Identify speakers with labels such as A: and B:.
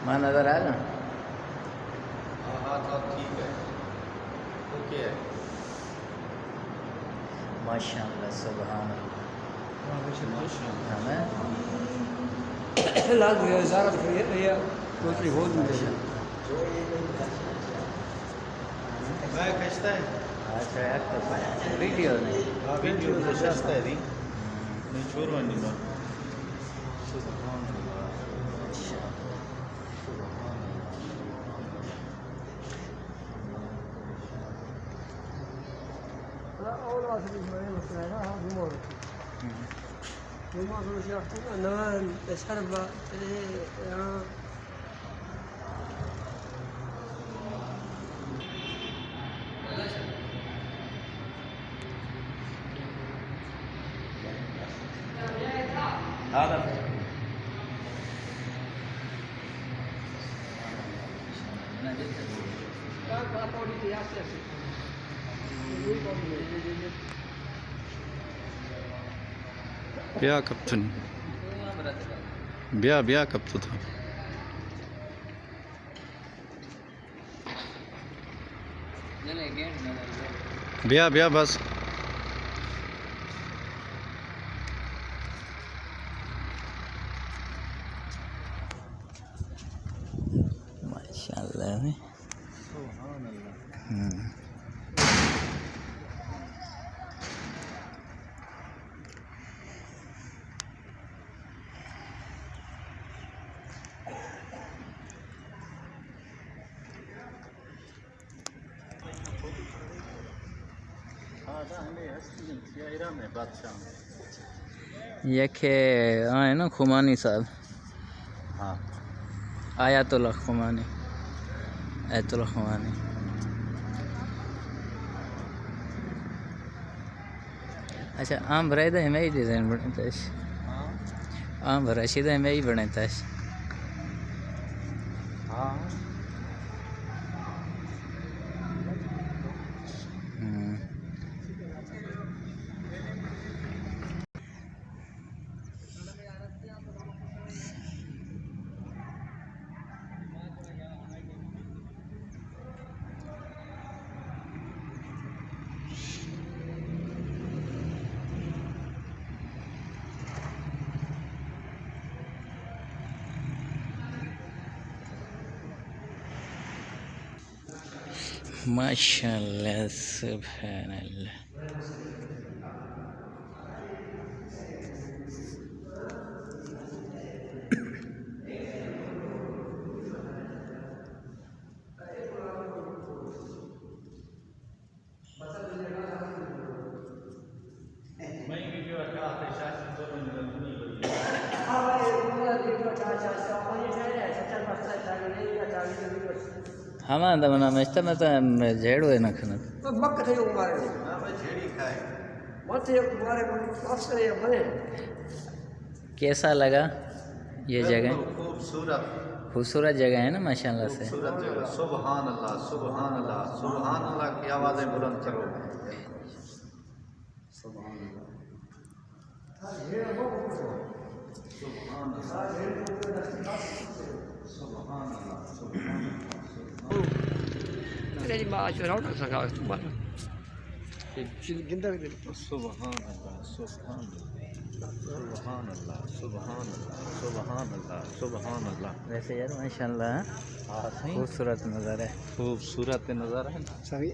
A: मां नजर आया ना?
B: हाँ तो ठीक है, ओके है।
A: माशाअल्लाह सुभान अल्लाह। हमें
C: لازم هي زارت هي قلت لي هون
B: मैं खिंचता है
A: अच्छा यार तो वीडियो नहीं
B: वीडियो नशस्ता है दी नहीं छोड़वा नहीं बा
C: أول واحد يسمعين الصغيرة هذا مور وما في شيء نمان تشرب
A: هذا
B: ब्याह कब था ब्याह कब तो था ब्याह बस
A: माशाअल्लाह में यखे आए ना खुमानी साहब
B: हाँ
A: आयतुल्लाह खुमानी आयतुल्लाह खुमानी अच्छा आम भराई में ही डिज़ाइन बनता है आम भरा सीधा में ही बनता है
B: हाँ
A: माशाअल्लाह सुभान अल्लाह हमारा मना मस्त में तो झेड़ हुए ना खाना
C: मक्क थे मारे
B: ना मैं झेड़ी खाए
C: मत मारे अफसर ये बने
A: कैसा लगा ये जगह
B: खूबसूरत
A: खूबसूरत जगह है ना माशाल्लाह से
B: खूबसूरत जगह सुभान अल्लाह सुभान अल्लाह सुभान अल्लाह की आवाज़ें बुलंद करो सुभान अल्लाह सुभान अल्लाह सुभान
C: मेरी माँ चुनाव ना सका तुम्हारा जिंदा
B: सुभान अल्लाह सुभान सुभान अल्लाह सुभान अल्लाह सुभान अल्लाह सुभान अल्लाह
A: वैसे यार माशाल्लाह खूबसूरत नज़ारा है
B: खूबसूरत नज़ारा है ना
C: सही